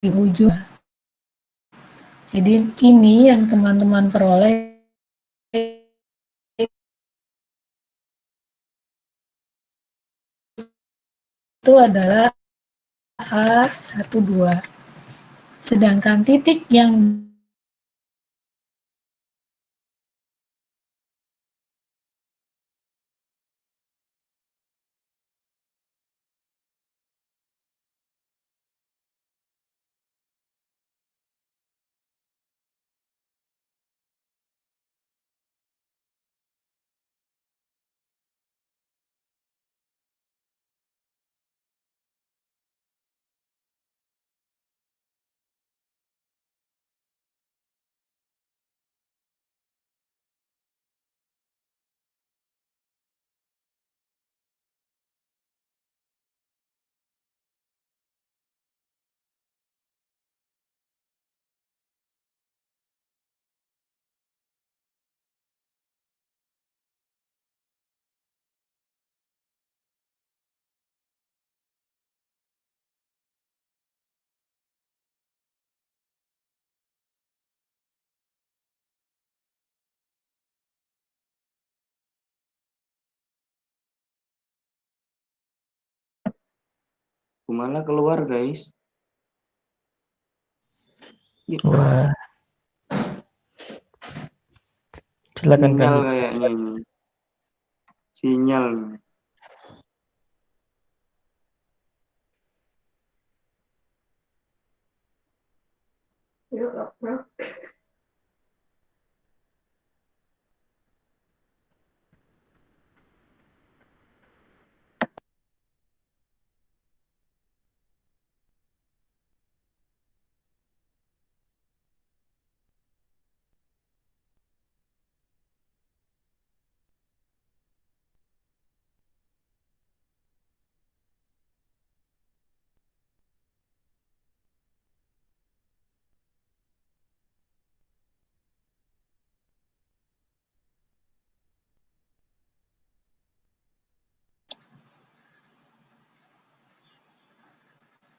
di ujung. Jadi ini yang teman-teman peroleh itu adalah A12. Sedangkan titik yang Malah keluar guys. Wah, silakan Sinyal Kak. kayaknya ini. Sinyal.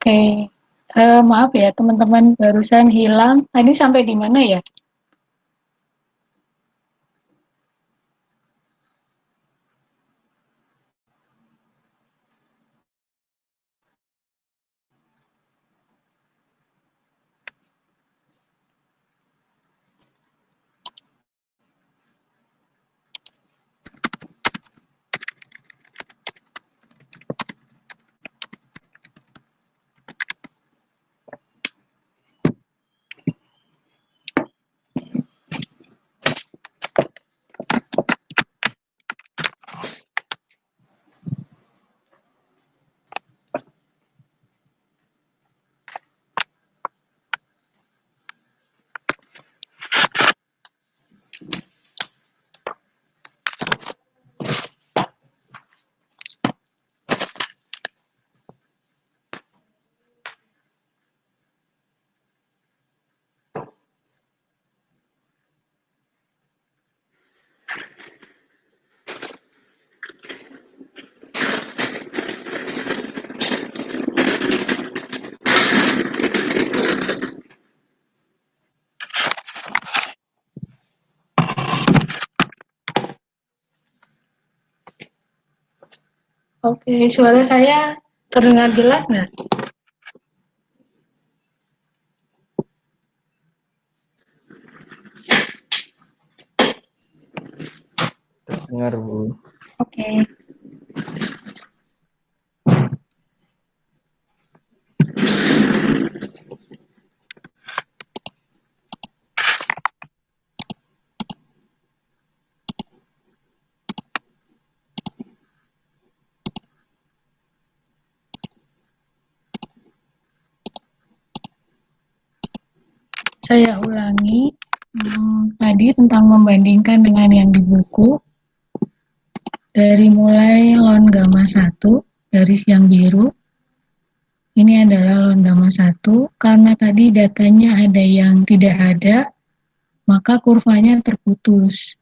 Oke, maaf ya teman-teman barusan hilang. Tadi sampai di mana ya? Oke, suara saya terdengar jelas nggak? Dengar Bu. Oke. Saya ulangi tadi tentang membandingkan dengan yang di buku. Dari mulai loan gamma 1, garis yang biru, ini adalah loan gamma 1. Karena tadi datanya ada yang tidak ada, maka kurvanya terputus.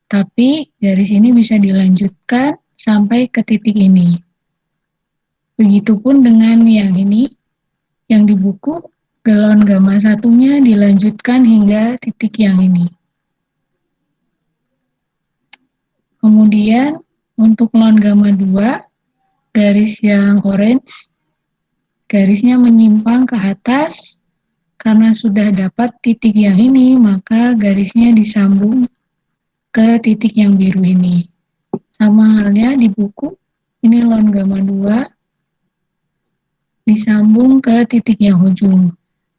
Tapi garis ini bisa dilanjutkan sampai ke titik ini. Begitupun dengan yang ini, yang di buku, loan gamma 1-nya dilanjutkan hingga titik yang ini. Kemudian untuk loan gamma 2, garis yang orange, garisnya menyimpang ke atas. Karena sudah dapat titik yang ini, maka garisnya disambung ke titik yang biru ini. Sama halnya di buku, ini loan gamma 2 disambung ke titik yang ujung.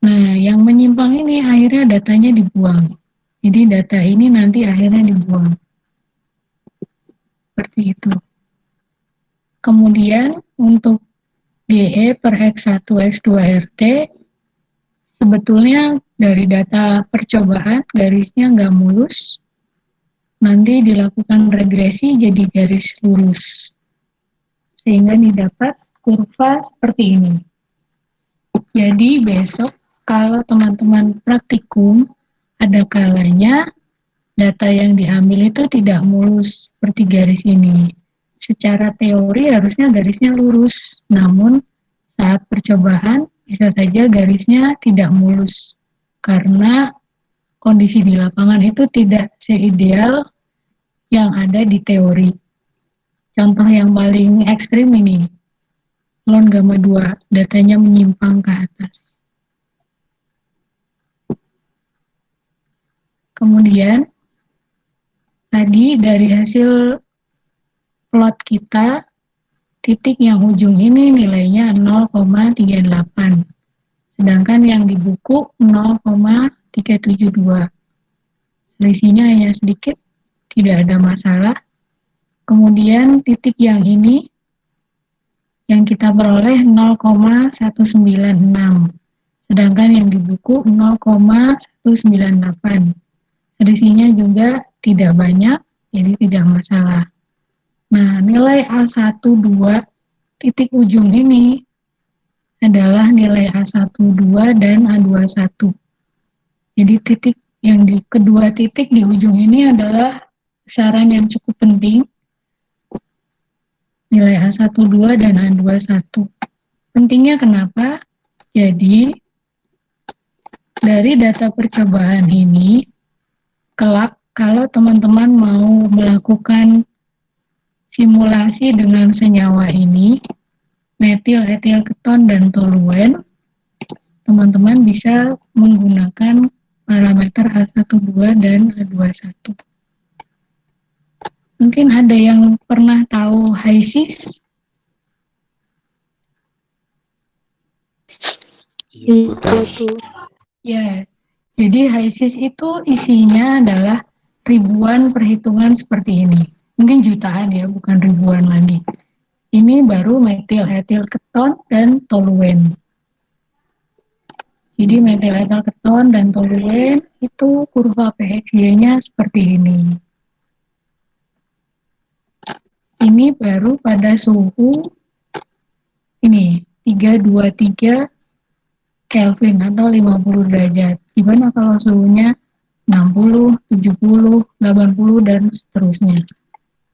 Nah, yang menyimpang ini akhirnya datanya dibuang. Jadi data ini nanti akhirnya dibuang. Seperti itu. Kemudian untuk GE per X1, X2, RT, sebetulnya dari data percobaan garisnya nggak mulus. Nanti dilakukan regresi jadi garis lurus. Sehingga didapat kurva seperti ini. Jadi besok kalau teman-teman praktikum, ada kalanya data yang diambil itu tidak mulus seperti garis ini. Secara teori harusnya garisnya lurus, namun saat percobaan bisa saja garisnya tidak mulus karena kondisi di lapangan itu tidak seideal yang ada di teori. Contoh yang paling ekstrim ini, loan gamma 2, datanya menyimpang ke atas. Kemudian, tadi dari hasil plot kita, titik yang ujung ini nilainya 0,38. Sedangkan yang di buku 0,372. Selisihnya hanya sedikit, tidak ada masalah. Kemudian titik yang ini, yang kita peroleh 0,196. Sedangkan yang di buku 0,198. Selisihnya juga tidak banyak, jadi tidak masalah. Nah, nilai A12 titik ujung ini adalah nilai A12 dan A21. Jadi titik yang di kedua titik di ujung ini adalah besaran yang cukup penting. Nilai A12 dan A21. Pentingnya kenapa? Jadi, dari data percobaan ini, kelak kalau teman-teman mau melakukan simulasi dengan senyawa ini, metil etil keton dan toluen, teman-teman bisa menggunakan parameter A12 dan A21. Mungkin ada yang pernah tahu HISIS? Iya, Ya, jadi HISIS itu isinya adalah ribuan perhitungan seperti ini. Mungkin jutaan ya, bukan ribuan lagi. Ini baru metil etil keton dan toluen. Jadi metil etil keton dan toluen itu kurva pHG-nya seperti ini. Ini baru pada suhu ini 323 Kelvin atau 50 derajat. Gimana kalau suhunya 60, 70, 80 dan seterusnya.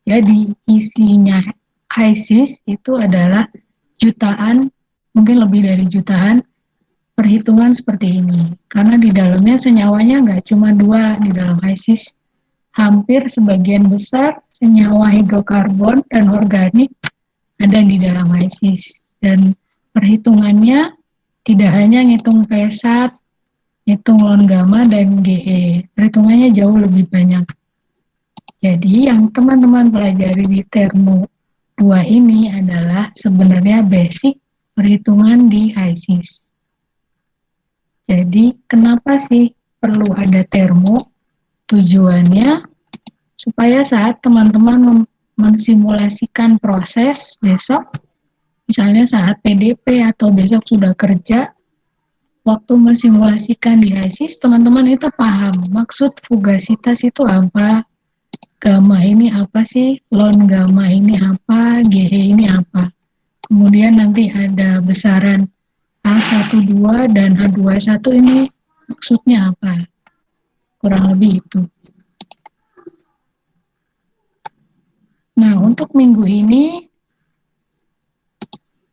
Jadi isinya HISIS itu adalah jutaan, mungkin lebih dari jutaan perhitungan seperti ini. Karena di dalamnya senyawanya nggak cuma 2 di dalam HISIS. Hampir sebagian besar senyawa hidrokarbon dan organik ada di dalam HISIS. Dan perhitungannya tidak hanya ngitung PSAT, ngitung loan gamma dan GE. Perhitungannya jauh lebih banyak. Jadi yang teman-teman pelajari di Termo 2 ini adalah sebenarnya basic perhitungan di HISIS. Jadi kenapa sih perlu ada termo? Tujuannya supaya saat teman-teman mensimulasikan proses besok, misalnya saat PDP atau besok sudah kerja, waktu mensimulasikan di HISIS, teman-teman itu paham maksud fugasitas itu apa, gamma ini apa sih, ln gamma ini apa, GH ini apa. Kemudian nanti ada besaran A12 dan H21 ini maksudnya apa. Kurang lebih itu. Nah, untuk minggu ini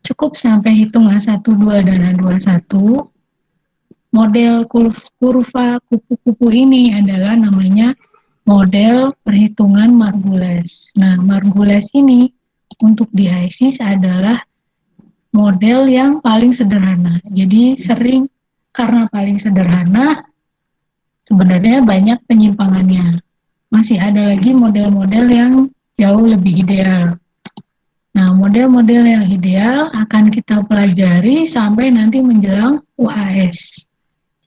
cukup sampai hitung A12 dan H21. Model kurva kupu-kupu ini adalah namanya model perhitungan Margules. Nah, Margules ini untuk di HISIS adalah model yang paling sederhana. Jadi sering karena paling sederhana, sebenarnya banyak penyimpangannya. Masih ada lagi model-model yang jauh lebih ideal. Nah, model-model yang ideal akan kita pelajari sampai nanti menjelang UAS.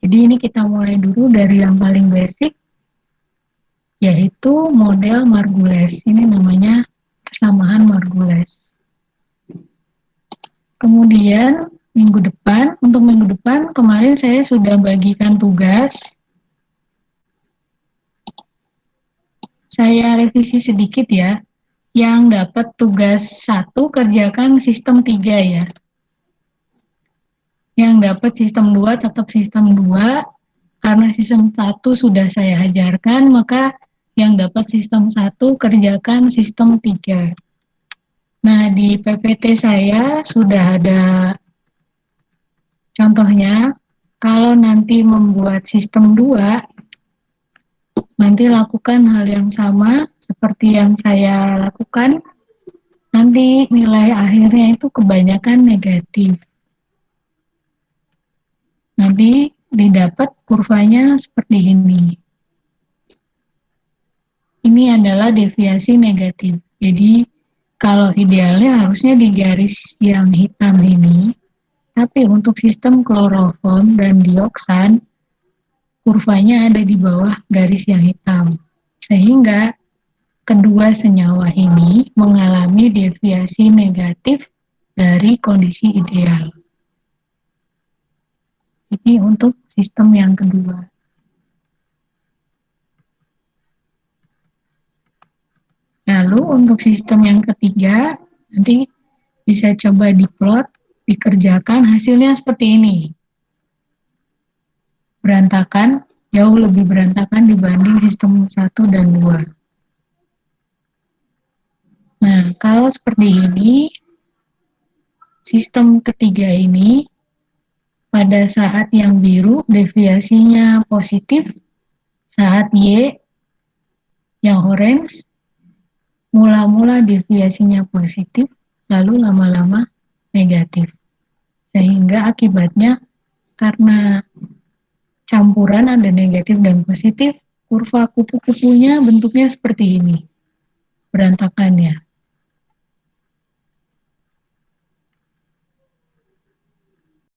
Jadi ini kita mulai dulu dari yang paling basic, yaitu model Margules. Ini namanya kesamaan Margules. Kemudian untuk minggu depan kemarin saya sudah bagikan tugas. Saya revisi sedikit ya. Yang dapat tugas 1 kerjakan sistem 3 ya. Yang dapat sistem 2 tetap sistem 2. Karena sistem 1 sudah saya ajarkan, maka yang dapat sistem 1 kerjakan sistem 3. Nah, di PPT saya sudah ada contohnya. Kalau nanti membuat sistem 2, nanti lakukan hal yang sama seperti yang saya lakukan. Nanti nilai akhirnya itu kebanyakan negatif. Nanti didapat kurvanya seperti ini. Ini adalah deviasi negatif. Jadi kalau idealnya harusnya di garis yang hitam ini, tapi untuk sistem kloroform dan dioksan, kurvanya ada di bawah garis yang hitam. Sehingga kedua senyawa ini mengalami deviasi negatif dari kondisi ideal. Ini untuk sistem yang kedua. Lalu untuk sistem yang ketiga, nanti bisa coba diplot, dikerjakan, hasilnya seperti ini. Berantakan, jauh lebih berantakan dibanding sistem 1 dan 2. Nah, kalau seperti ini, sistem ketiga ini, pada saat yang biru deviasinya positif, saat Y yang orange mula-mula deviasinya positif, lalu lama-lama negatif. Sehingga akibatnya karena campuran ada negatif dan positif, kurva kupu-kupunya bentuknya seperti ini. Berantakan ya.